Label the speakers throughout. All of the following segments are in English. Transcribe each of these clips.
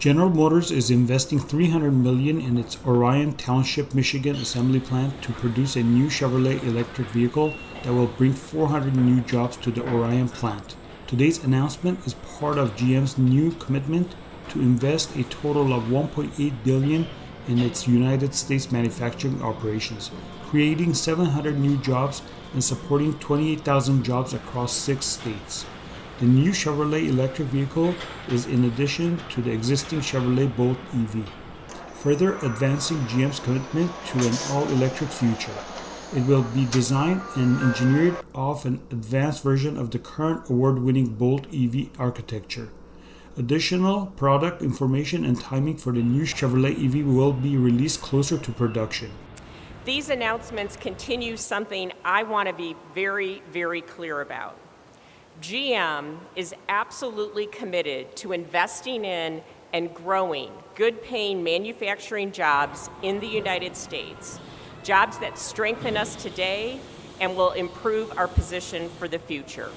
Speaker 1: General Motors is investing $300 million in its Orion Township, Michigan assembly plant to produce a new Chevrolet electric vehicle that will bring 400 new jobs to the Orion plant. Today's announcement is part of GM's new commitment to invest a total of $1.8 billion in its United States manufacturing operations, creating 700 new jobs and supporting 28,000 jobs across 6 states. The new Chevrolet electric vehicle is in addition to the existing Chevrolet Bolt EV, further advancing GM's commitment to an all-electric future. It will be designed and engineered off an advanced version of the current award-winning Bolt EV architecture. Additional product information and timing for the new Chevrolet EV will be released closer to production.
Speaker 2: These announcements continue something I want to be very, very clear about. GM is absolutely committed to investing in and growing good-paying manufacturing jobs in the United States, jobs that strengthen us today and will improve our position for the future.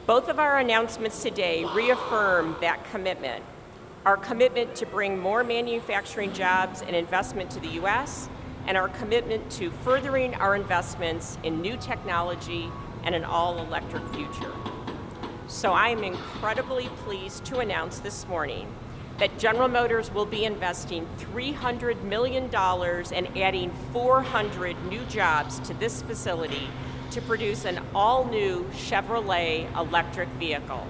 Speaker 2: Both of our announcements today reaffirm that commitment, our commitment to bring more manufacturing jobs and investment to the U.S., and our commitment to furthering our investments in new technology and an all-electric future. So I am incredibly pleased to announce this morning that General Motors will be investing $300 million and adding 400 new jobs to this facility to produce an all-new Chevrolet electric vehicle.